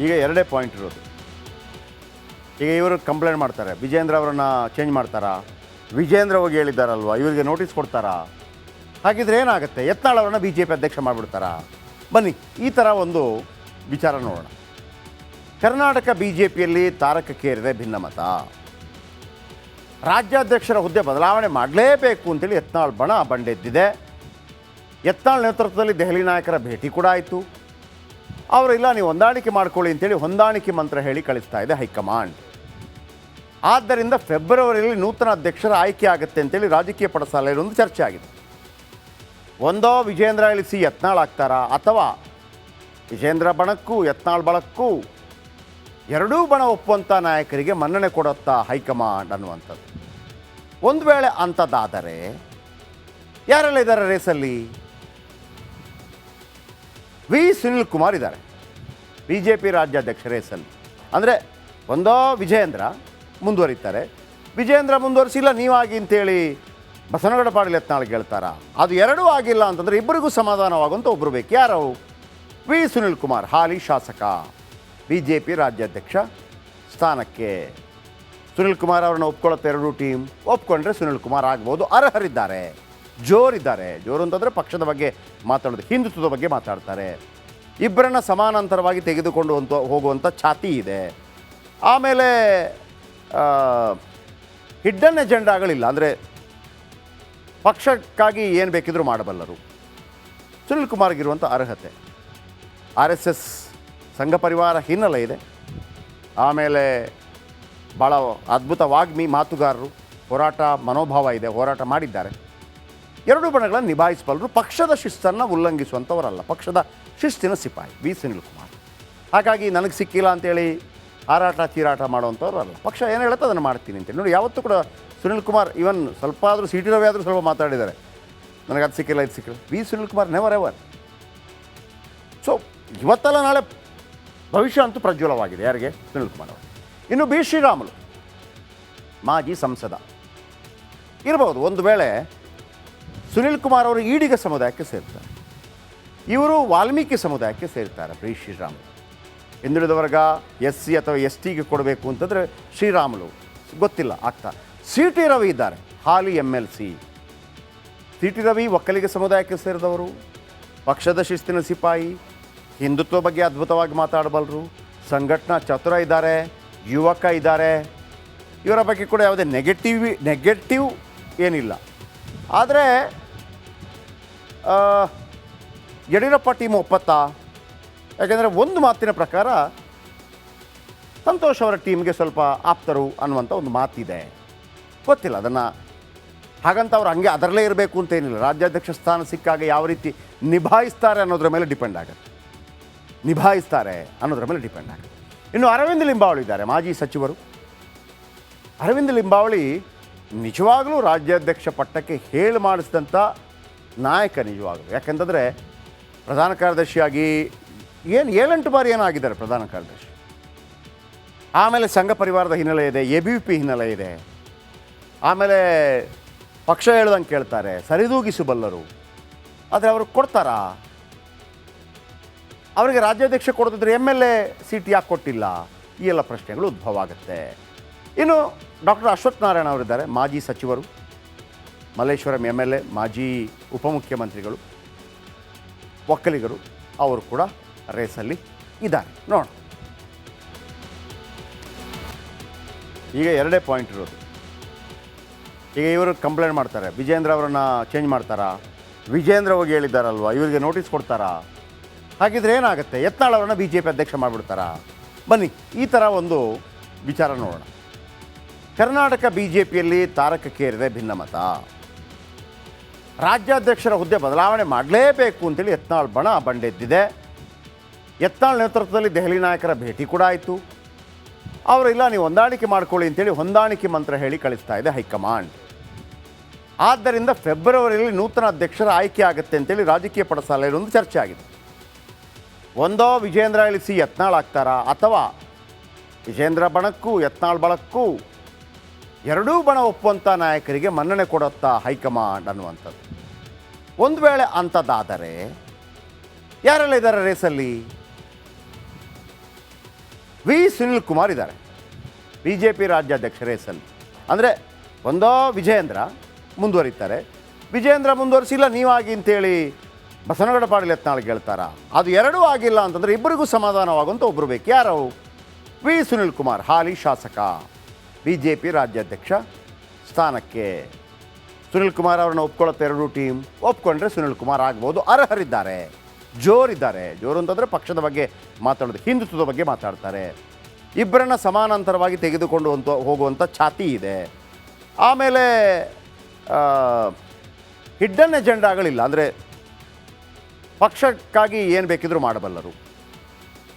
ಈಗ ಎರಡೇ ಪಾಯಿಂಟ್ ಇರೋದು. ಈಗ ಇವರು ಕಂಪ್ಲೇಂಟ್ ಮಾಡ್ತಾರೆ, ವಿಜೇಂದ್ರ ಅವರನ್ನು ಚೇಂಜ್ ಮಾಡ್ತಾರಾ, ವಿಜೇಂದ್ರ ಹೋಗಿ ಹೇಳಿದ್ದಾರಲ್ವ ಇವರಿಗೆ ನೋಟಿಸ್ ಕೊಡ್ತಾರಾ, ಹಾಗಿದ್ರೆ ಏನಾಗುತ್ತೆ, ಯತ್ನಾಳ್ ಅವರನ್ನು ಬಿ ಜೆ ಪಿ ಅಧ್ಯಕ್ಷ ಮಾಡಿಬಿಡ್ತಾರಾ? ಬನ್ನಿ ಈ ಥರ ಒಂದು ವಿಚಾರ ನೋಡೋಣ. ಕರ್ನಾಟಕ ಬಿ ಜೆ ಪಿಯಲ್ಲಿ ತಾರಕಕ್ಕೇರಿದೆ ಭಿನ್ನಮತ. ರಾಜ್ಯಾಧ್ಯಕ್ಷರ ಹುದ್ದೆ ಬದಲಾವಣೆ ಮಾಡಲೇಬೇಕು ಅಂತೇಳಿ ಯತ್ನಾಳ್ ಬಣ ಬಂಡೆದ್ದಿದೆ. ಯತ್ನಾಳ್ ನೇತೃತ್ವದಲ್ಲಿ ದೆಹಲಿ ನಾಯಕರ ಭೇಟಿ ಕೂಡ ಆಯಿತು. ಅವರು ಇಲ್ಲ ನೀವು ಹೊಂದಾಣಿಕೆ ಮಾಡ್ಕೊಳ್ಳಿ ಅಂತೇಳಿ ಹೊಂದಾಣಿಕೆ ಮಂತ್ರ ಹೇಳಿ ಕಳಿಸ್ತಾ ಇದೆ ಹೈಕಮಾಂಡ್. ಆದ್ದರಿಂದ ಫೆಬ್ರವರಿಯಲ್ಲಿ ನೂತನ ಅಧ್ಯಕ್ಷರ ಆಯ್ಕೆ ಆಗುತ್ತೆ ಅಂತೇಳಿ ರಾಜಕೀಯ ಪಡಸಾಲೆಯಲ್ಲೊಂದು ಚರ್ಚೆ ಆಗಿದೆ. ಒಂದೋ ವಿಜೇಂದ್ರ ಇಳಿಸಿ ಯತ್ನಾಳ್ ಆಗ್ತಾರಾ, ಅಥವಾ ವಿಜೇಂದ್ರ ಬಣಕ್ಕೂ ಯತ್ನಾಳ್ ಬಣಕ್ಕೂ ಎರಡೂ ಬಣ ಒಪ್ಪುವಂಥ ನಾಯಕರಿಗೆ ಮನ್ನಣೆ ಕೊಡುತ್ತಾ ಹೈಕಮಾಂಡ್ ಅನ್ನುವಂಥದ್ದು. ಒಂದು ವೇಳೆ ಅಂಥದ್ದಾದರೆ ಯಾರೆಲ್ಲ ಇದ್ದಾರೆ ರೇಸಲ್ಲಿ? ವಿ ಸುನಿಲ್ ಕುಮಾರ್ ಇದ್ದಾರೆ ಬಿ ಜೆ ಪಿ ರಾಜ್ಯಾಧ್ಯಕ್ಷ ರೇಸಲ್ಲಿ. ಅಂದರೆ ಒಂದೋ ವಿಜೇಂದ್ರ ಮುಂದುವರಿತಾರೆ, ವಿಜೇಂದ್ರ ಮುಂದುವರಿಸಿಲ್ಲ ನೀವಾಗಿ ಅಂತೇಳಿ ಬಸವನಗೌಡ ಪಾಟೀಲ್ ಯತ್ನಾಳ್ಗೆ ಹೇಳ್ತಾರ. ಅದು ಎರಡೂ ಆಗಿಲ್ಲ ಅಂತಂದರೆ ಇಬ್ಬರಿಗೂ ಸಮಾಧಾನವಾಗುವಂಥ ಒಬ್ಬರು ಬೇಕು. ಯಾರು? ವಿ ಸುನಿಲ್ ಕುಮಾರ್, ಹಾಲಿ ಶಾಸಕ, ಬಿ ಜೆ ಪಿ ರಾಜ್ಯಾಧ್ಯಕ್ಷ ಸ್ಥಾನಕ್ಕೆ. ಸುನಿಲ್ ಕುಮಾರ್ ಅವ್ರನ್ನ ಒಪ್ಕೊಳ್ಳುತ್ತೆ ಎರಡೂ ಟೀಮ್. ಒಪ್ಕೊಂಡ್ರೆ ಸುನಿಲ್ ಕುಮಾರ್ ಆಗ್ಬೋದು. ಅರ್ಹರಿದ್ದಾರೆ, ಜೋರಿದ್ದಾರೆ. ಜೋರು ಅಂತಂದರೆ ಪಕ್ಷದ ಬಗ್ಗೆ ಮಾತಾಡೋದು, ಹಿಂದುತ್ವದ ಬಗ್ಗೆ ಮಾತಾಡ್ತಾರೆ. ಇಬ್ಬರನ್ನ ಸಮಾನಾಂತರವಾಗಿ ತೆಗೆದುಕೊಂಡು ಹೋಗುವಂಥ ಛಾತಿ ಇದೆ. ಆಮೇಲೆ ಹಿಡ್ಡನ್ ಎಜೆಂಡಾಗಳಿಲ್ಲ, ಅಂದರೆ ಪಕ್ಷಕ್ಕಾಗಿ ಏನು ಬೇಕಿದ್ರೂ ಮಾಡಬಲ್ಲರು. ಸುನಿಲ್ ಕುಮಾರ್ಗಿರುವಂಥ ಅರ್ಹತೆ RSS ಸಂಘ ಪರಿವಾರ ಹಿನ್ನೆಲೆ ಇದೆ. ಆಮೇಲೆ ಭಾಳ ಅದ್ಭುತ ವಾಗ್ಮಿ, ಮಾತುಗಾರರು, ಹೋರಾಟ ಮನೋಭಾವ ಇದೆ, ಹೋರಾಟ ಮಾಡಿದ್ದಾರೆ. ಎರಡೂ ಬಣಗಳನ್ನು ನಿಭಾಯಿಸಬಲ್ಲರು. ಪಕ್ಷದ ಶಿಸ್ತನ್ನು ಉಲ್ಲಂಘಿಸುವಂಥವರಲ್ಲ, ಪಕ್ಷದ ಶಿಸ್ತಿನ ಸಿಪಾಯಿ ವಿ ಸುನಿಲ್ ಕುಮಾರ್. ಹಾಗಾಗಿ ನನಗೆ ಸಿಕ್ಕಿಲ್ಲ ಅಂತೇಳಿ ಹಾರಾಟ ಚೀರಾಟ ಮಾಡುವಂಥವ್ರು ಅಲ್ಲ. ಪಕ್ಷ ಏನು ಹೇಳುತ್ತೆ ಅದನ್ನು ಮಾಡ್ತೀನಿ ಅಂತೇಳಿ. ನೋಡಿ, ಯಾವತ್ತೂ ಕೂಡ ಸುನಿಲ್ ಕುಮಾರ್ ಇವನ್ ಸ್ವಲ್ಪ ಆದರೂ ಸಿ ಟಿ ರವಿ ಆದರೂ ಸ್ವಲ್ಪ ಮಾತಾಡಿದ್ದಾರೆ, ನನಗೆ ಅದು ಸಿಕ್ಕಿಲ್ಲ ಇದು ಸಿಕ್ಕಿಲ್ಲ. V Sunil Kumar never ever. So ಇವತ್ತಲ್ಲ ನಾಳೆ ಭವಿಷ್ಯ ಅಂತೂ ಪ್ರಜ್ವಲವಾಗಿದೆ. ಯಾರಿಗೆ? ಸುನಿಲ್ ಕುಮಾರ್ ಅವರು. ಇನ್ನು ಬಿ ಶ್ರೀರಾಮುಲು ಮಾಜಿ ಸಂಸದ ಇರಬಹುದು. ಒಂದು ವೇಳೆ ಸುನಿಲ್ ಕುಮಾರ್ ಅವರು ಈಡಿಗ ಸಮುದಾಯಕ್ಕೆ ಸೇರ್ತಾರೆ, ಇವರು ವಾಲ್ಮೀಕಿ ಸಮುದಾಯಕ್ಕೆ ಸೇರ್ತಾರೆ. ಬಿ ಶ್ರೀರಾಮುಲು ಹಿಂದುಳಿದ ವರ್ಗ SC ಅಥವಾ STಗೆ ಕೊಡಬೇಕು ಅಂತಂದರೆ ಶ್ರೀರಾಮುಲು ಗೊತ್ತಿಲ್ಲ ಆಗ್ತಾ. ಸಿ ಟಿ ರವಿ ಇದ್ದಾರೆ, ಹಾಲಿ MLC. C T Ravi Vokkaliga ಸಮುದಾಯಕ್ಕೆ ಸೇರಿದವರು, ಪಕ್ಷದ ಶಿಸ್ತಿನ ಸಿಪಾಯಿ, ಹಿಂದುತ್ವ ಬಗ್ಗೆ ಅದ್ಭುತವಾಗಿ ಮಾತಾಡಬಲ್ಲರು, ಸಂಘಟನಾ ಚತುರ ಇದ್ದಾರೆ, ಯುವಕ ಇದ್ದಾರೆ. ಇವರ ಬಗ್ಗೆ ಕೂಡ ಯಾವುದೇ ನೆಗೆಟಿವ್ ಏನಿಲ್ಲ. ಆದರೆ ಯಡಿಯೂರಪ್ಪ ಟೀಮ್ ಒಪ್ಪತ್ತಾ? ಯಾಕೆಂದರೆ ಒಂದು ಮಾತಿನ ಪ್ರಕಾರ ಸಂತೋಷ್ ಅವರ ಟೀಮ್ಗೆ ಸ್ವಲ್ಪ ಆಪ್ತರು ಅನ್ನುವಂಥ ಒಂದು ಮಾತಿದೆ. ಗೊತ್ತಿಲ್ಲ ಅದನ್ನು, ಹಾಗಂತ ಅವ್ರು ಹಂಗೆ ಅದರಲ್ಲೇ ಇರಬೇಕು ಅಂತ ಏನಿಲ್ಲ. ರಾಜ್ಯಾಧ್ಯಕ್ಷ ಸ್ಥಾನ ಸಿಕ್ಕಾಗ ಯಾವ ರೀತಿ ನಿಭಾಯಿಸ್ತಾರೆ ಅನ್ನೋದ್ರ ಮೇಲೆ ಡಿಪೆಂಡ್ ಆಗುತ್ತೆ. ಇನ್ನು ಅರವಿಂದ್ ಲಿಂಬಾವಳಿ ಇದ್ದಾರೆ, ಮಾಜಿ ಸಚಿವರು. ಅರವಿಂದ್ ಲಿಂಬಾವಳಿ ನಿಜವಾಗಲೂ ರಾಜ್ಯಾಧ್ಯಕ್ಷ ಪಟ್ಟಕ್ಕೆ ಹೇಳಿ ಮಾಡಿಸಿದಂಥ ನಾಯಕ ನಿಜವಾಗಲೂ. ಯಾಕೆಂತಂದರೆ ಪ್ರಧಾನ ಕಾರ್ಯದರ್ಶಿಯಾಗಿ 7-8 ಬಾರಿ ಏನಾಗಿದ್ದಾರೆ ಪ್ರಧಾನ ಕಾರ್ಯದರ್ಶಿ. ಆಮೇಲೆ ಸಂಘ ಪರಿವಾರದ ಹಿನ್ನೆಲೆ ಇದೆ, ABVP ಹಿನ್ನೆಲೆ ಇದೆ. ಆಮೇಲೆ ಪಕ್ಷ ಹೇಳ್ದಂಗೆ ಕೇಳ್ತಾರೆ, ಸರಿದೂಗಿಸಬಲ್ಲರು. ಆದರೆ ಅವರು ಕೊಡ್ತಾರಾ? ಅವರಿಗೆ ರಾಜ್ಯಾಧ್ಯಕ್ಷ ಕೊಡೋದಿದ್ರೆ MLA ಸೀಟ್ ಯಾಕೆ ಕೊಟ್ಟಿಲ್ಲ? ಈ ಎಲ್ಲ ಪ್ರಶ್ನೆಗಳು ಉದ್ಭವ ಆಗುತ್ತೆ. ಇನ್ನು ಡಾಕ್ಟರ್ ಅಶ್ವಥ್ ನಾರಾಯಣ ಅವರಿದ್ದಾರೆ, ಮಾಜಿ ಸಚಿವರು, ಮಲ್ಲೇಶ್ವರಂ MLA, ಮಾಜಿ ಉಪಮುಖ್ಯಮಂತ್ರಿಗಳು, ಒಕ್ಕಲಿಗರು. ಅವರು ಕೂಡ ರೇಸಲ್ಲಿ ಇದ್ದಾರೆ. ನೋಡೋಣ. ಈಗ ಎರಡೇ ಪಾಯಿಂಟ್ ಇರೋದು. ಈಗ ಇವರು ಕಂಪ್ಲೇಂಟ್ ಮಾಡ್ತಾರೆ, ವಿಜೇಂದ್ರ ಅವರನ್ನು ಚೇಂಜ್ ಮಾಡ್ತಾರಾ, ವಿಜೇಂದ್ರ ಹೋಗಿ ಹೇಳಿದ್ದಾರಲ್ವ ಇವರಿಗೆ ನೋಟಿಸ್ ಕೊಡ್ತಾರಾ, ಹಾಗಿದ್ರೆ ಏನಾಗುತ್ತೆ, ಯತ್ನಾಳ್ ಅವರನ್ನು ಬಿ ಜೆ ಪಿ ಅಧ್ಯಕ್ಷ ಮಾಡಿಬಿಡ್ತಾರಾ? ಬನ್ನಿ ಈ ಥರ ಒಂದು ವಿಚಾರ ನೋಡೋಣ. ಕರ್ನಾಟಕ ಬಿ ಜೆ ಪಿಯಲ್ಲಿ ತಾರಕಕ್ಕೇರಿದೆ ಭಿನ್ನಮತ. ರಾಜ್ಯಾಧ್ಯಕ್ಷರ ಹುದ್ದೆ ಬದಲಾವಣೆ ಮಾಡಲೇಬೇಕು ಅಂತೇಳಿ ಯತ್ನಾಳ್ ಬಣ ಬಂಡೆದ್ದಿದೆ. ಯತ್ನಾಳ್ ನೇತೃತ್ವದಲ್ಲಿ ದೆಹಲಿ ನಾಯಕರ ಭೇಟಿ ಕೂಡ ಆಯಿತು. ಅವರು ಇಲ್ಲ ನೀವು ಹೊಂದಾಣಿಕೆ ಮಾಡ್ಕೊಳ್ಳಿ ಅಂತೇಳಿ ಹೊಂದಾಣಿಕೆ ಮಂತ್ರ ಹೇಳಿ ಕಳಿಸ್ತಾ ಇದೆ ಹೈಕಮಾಂಡ್. ಆದ್ದರಿಂದ ಫೆಬ್ರವರಿಯಲ್ಲಿ ನೂತನ ಅಧ್ಯಕ್ಷರ ಆಯ್ಕೆ ಆಗುತ್ತೆ ಅಂತೇಳಿ ರಾಜಕೀಯ ಪಡಸಾಲೆಯಲ್ಲೊಂದು ಚರ್ಚೆ ಆಗಿದೆ. ಒಂದೋ ವಿಜೇಂದ್ರ ಇಳಿಸಿ ಯತ್ನಾಳ್ ಆಗ್ತಾರಾ, ಅಥವಾ ವಿಜೇಂದ್ರ ಬಣಕ್ಕೂ ಯತ್ನಾಳ್ ಬಣಕ್ಕೂ ಎರಡೂ ಬಣ ಒಪ್ಪುವಂಥ ನಾಯಕರಿಗೆ ಮನ್ನಣೆ ಕೊಡುತ್ತಾ ಹೈಕಮಾಂಡ್ ಅನ್ನುವಂಥದ್ದು. ಒಂದು ವೇಳೆ ಅಂಥದ್ದಾದರೆ ಯಾರೆಲ್ಲ ಇದ್ದಾರೆ ರೇಸಲ್ಲಿ? ವಿ ಸುನಿಲ್ ಕುಮಾರ್ ಇದ್ದಾರೆ ಬಿ ಜೆ ಪಿ ರಾಜ್ಯಾಧ್ಯಕ್ಷ ರೇಸಲ್ಲಿ. ಅಂದರೆ ಒಂದೋ ವಿಜಯೇಂದ್ರ ಮುಂದುವರಿತಾರೆ, ವಿಜಯೇಂದ್ರ ಮುಂದುವರಿಸಿಲ್ಲ ನೀವಾಗಿ ಅಂತೇಳಿ ಬಸವನಗೌಡ ಪಾಟೀಲ್ ಯತ್ನಾಳ್ ಹೇಳ್ತಾರ. ಅದು ಎರಡೂ ಆಗಿಲ್ಲ ಅಂತಂದರೆ ಇಬ್ಬರಿಗೂ ಸಮಾಧಾನವಾಗುವಂಥ ಒಬ್ಬರು ಬೇಕು. ಯಾರು? ವಿ ಸುನಿಲ್ ಕುಮಾರ್, ಹಾಲಿ ಶಾಸಕ, ಬಿ ಜೆ ಪಿ ರಾಜ್ಯಾಧ್ಯಕ್ಷ ಸ್ಥಾನಕ್ಕೆ. ಸುನಿಲ್ ಕುಮಾರ್ ಅವ್ರನ್ನ ಒಪ್ಕೊಳ್ಳುತ್ತೆ ಎರಡೂ ಟೀಮ್. ಒಪ್ಕೊಂಡ್ರೆ ಸುನಿಲ್ ಕುಮಾರ್ ಆಗ್ಬೋದು. ಅರ್ಹರಿದ್ದಾರೆ, ಜೋರಿದ್ದಾರೆ. ಜೋರು ಅಂತಂದರೆ ಪಕ್ಷದ ಬಗ್ಗೆ ಮಾತಾಡೋದು, ಹಿಂದುತ್ವದ ಬಗ್ಗೆ ಮಾತಾಡ್ತಾರೆ. ಇಬ್ಬರನ್ನ ಸಮಾನಾಂತರವಾಗಿ ತೆಗೆದುಕೊಂಡು ಹೋಗುವಂಥ ಛಾತಿ ಇದೆ. ಆಮೇಲೆ ಹಿಡ್ಡನ್ ಎಜೆಂಡಾಗಳಿಲ್ಲ, ಅಂದರೆ ಪಕ್ಷಕ್ಕಾಗಿ ಏನು ಬೇಕಿದ್ರೂ ಮಾಡಬಲ್ಲರು.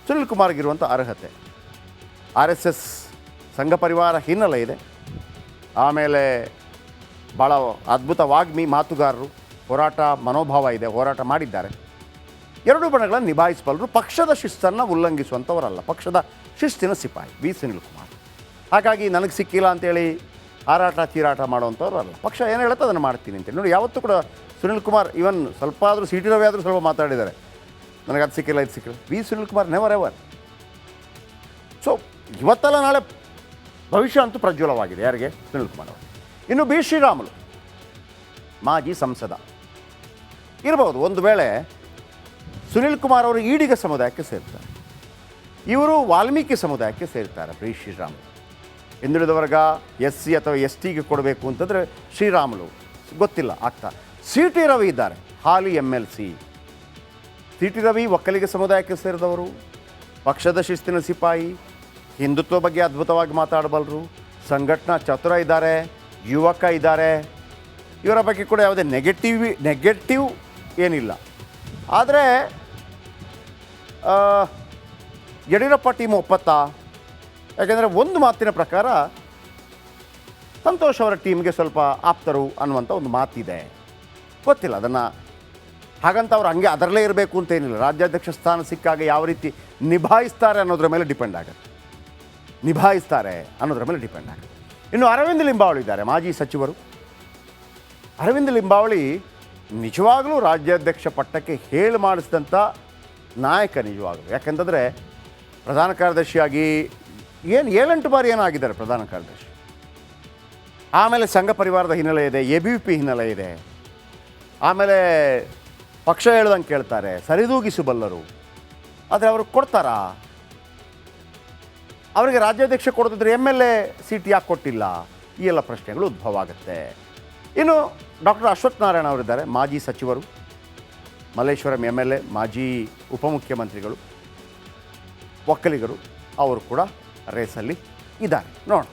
ಸುನಿಲ್ ಕುಮಾರ್ಗಿರುವಂಥ ಅರ್ಹತೆ RSS ಸಂಘ ಪರಿವಾರ ಹಿನ್ನೆಲೆ ಇದೆ. ಆಮೇಲೆ ಭಾಳ ಅದ್ಭುತ ವಾಗ್ಮಿ, ಮಾತುಗಾರರು, ಹೋರಾಟ ಮನೋಭಾವ ಇದೆ, ಹೋರಾಟ ಮಾಡಿದ್ದಾರೆ. ಎರಡೂ ಬಣಗಳನ್ನು ನಿಭಾಯಿಸಬಲ್ಲರು. ಪಕ್ಷದ ಶಿಸ್ತನ್ನು ಉಲ್ಲಂಘಿಸುವಂಥವರಲ್ಲ, ಪಕ್ಷದ ಶಿಸ್ತಿನ ಸಿಪಾಯಿ ವಿ ಸುನಿಲ್ ಕುಮಾರ್. ಹಾಗಾಗಿ ನನಗೆ ಸಿಕ್ಕಿಲ್ಲ ಅಂತೇಳಿ ಹಾರಾಟ ಚೀರಾಟ ಮಾಡುವಂಥವ್ರು ಅಲ್ಲ. ಪಕ್ಷ ಏನು ಹೇಳುತ್ತೆ ಅದನ್ನು ಮಾಡ್ತೀನಿ ಅಂತೇಳಿ. ನೋಡಿ, ಯಾವತ್ತೂ ಕೂಡ ಸುನಿಲ್ ಕುಮಾರ್ ಇವನ್ ಸ್ವಲ್ಪ ಆದರೂ ಸಿ ಟಿ ರವಿ ಆದರೂ ಸ್ವಲ್ಪ ಮಾತಾಡಿದ್ದಾರೆ, ನನಗೆ ಅದು ಸಿಕ್ಕಿಲ್ಲ ಇದು ಸಿಕ್ಕಿಲ್ಲ. V Sunil Kumar never ever. So ಇವತ್ತಲ್ಲ ನಾಳೆ ಭವಿಷ್ಯ ಅಂತೂ ಪ್ರಜ್ವಲವಾಗಿದೆ. ಯಾರಿಗೆ? ಸುನಿಲ್ ಕುಮಾರ್ ಅವರು. ಇನ್ನು ಬಿ ಶ್ರೀರಾಮುಲು ಮಾಜಿ ಸಂಸದ ಇರ್ಬೋದು. ಒಂದು ವೇಳೆ ಸುನಿಲ್ ಕುಮಾರ್ ಅವರು ಈಡಿಗ ಸಮುದಾಯಕ್ಕೆ ಸೇರ್ತಾರೆ, ಇವರು ವಾಲ್ಮೀಕಿ ಸಮುದಾಯಕ್ಕೆ ಸೇರ್ತಾರೆ. ಬಿ ಶ್ರೀರಾಮುಲು ಹಿಂದುಳಿದ ವರ್ಗ SC ಅಥವಾ STಗೆ ಕೊಡಬೇಕು ಅಂತಂದರೆ ಶ್ರೀರಾಮುಲು ಗೊತ್ತಿಲ್ಲ ಆಗ್ತಾ. ಸಿ ಟಿ ರವಿ ಇದ್ದಾರೆ, ಹಾಲಿ MLC. C T Ravi Vokkaliga ಸಮುದಾಯಕ್ಕೆ ಸೇರಿದವರು, ಪಕ್ಷದ ಶಿಸ್ತಿನ ಸಿಪಾಯಿ, ಹಿಂದುತ್ವ ಬಗ್ಗೆ ಅದ್ಭುತವಾಗಿ ಮಾತಾಡಬಲ್ಲರು, ಸಂಘಟನಾ ಚತುರ ಇದ್ದಾರೆ, ಯುವಕ ಇದ್ದಾರೆ. ಇವರ ಬಗ್ಗೆ ಕೂಡ ಯಾವುದೇ ನೆಗೆಟಿವ್ ಏನಿಲ್ಲ. ಆದರೆ ಯಡಿಯೂರಪ್ಪ ಟೀಮ್ ಒಪ್ಪತ್ತಾ? ಯಾಕೆಂದರೆ ಒಂದು ಮಾತಿನ ಪ್ರಕಾರ ಸಂತೋಷ್ ಅವರ ಟೀಮ್ಗೆ ಸ್ವಲ್ಪ ಆಪ್ತರು ಅನ್ನುವಂಥ ಒಂದು ಮಾತಿದೆ. ಗೊತ್ತಿಲ್ಲ ಅದನ್ನು. ಹಾಗಂತ ಅವ್ರು ಹಂಗೆ ಅದರಲ್ಲೇ ಇರಬೇಕು ಅಂತೇನಿಲ್ಲ. ರಾಜ್ಯಾಧ್ಯಕ್ಷ ಸ್ಥಾನ ಸಿಕ್ಕಾಗ ಯಾವ ರೀತಿ ನಿಭಾಯಿಸ್ತಾರೆ ಅನ್ನೋದ್ರ ಮೇಲೆ ಡಿಪೆಂಡ್ ಆಗುತ್ತೆ. ಇನ್ನು ಅರವಿಂದ್ ಲಿಂಬಾವಳಿ ಇದ್ದಾರೆ, ಮಾಜಿ ಸಚಿವರು. ಅರವಿಂದ್ ಲಿಂಬಾವಳಿ ನಿಜವಾಗಲೂ ರಾಜ್ಯಾಧ್ಯಕ್ಷ ಪಟ್ಟಕ್ಕೆ ಹೇಳಿ ಮಾಡಿಸಿದಂಥ ನಾಯಕ ನಿಜವಾಗಲೂ. ಯಾಕೆಂತಂದರೆ ಪ್ರಧಾನ ಕಾರ್ಯದರ್ಶಿಯಾಗಿ 7-8 ಬಾರಿ ಏನಾಗಿದ್ದಾರೆ ಪ್ರಧಾನ ಕಾರ್ಯದರ್ಶಿ. ಆಮೇಲೆ ಸಂಘ ಪರಿವಾರದ ಹಿನ್ನೆಲೆ ಇದೆ, ABVP ಹಿನ್ನೆಲೆ ಇದೆ. ಆಮೇಲೆ ಪಕ್ಷ ಹೇಳ್ದಂಗೆ ಕೇಳ್ತಾರೆ, ಸರಿದೂಗಿಸಬಲ್ಲರು. ಆದರೆ ಅವರು ಕೊಡ್ತಾರಾ? ಅವರಿಗೆ ರಾಜ್ಯಾಧ್ಯಕ್ಷ ಕೊಡೋದಿದ್ರೆ MLA ಸೀಟ್ ಯಾಕೆ ಕೊಟ್ಟಿಲ್ಲ? ಈ ಎಲ್ಲ ಪ್ರಶ್ನೆಗಳು ಉದ್ಭವ ಆಗುತ್ತೆ. ಇನ್ನು ಡಾಕ್ಟರ್ ಅಶ್ವಥ್ ನಾರಾಯಣ ಅವರಿದ್ದಾರೆ, ಮಾಜಿ ಸಚಿವರು, ಮಲ್ಲೇಶ್ವರಂ MLA, ಮಾಜಿ ಉಪಮುಖ್ಯಮಂತ್ರಿಗಳು, ಒಕ್ಕಲಿಗರು. ಅವರು ಕೂಡ ರೇಸಲ್ಲಿ ಇದ್ದಾರೆ. ನೋಡೋಣ.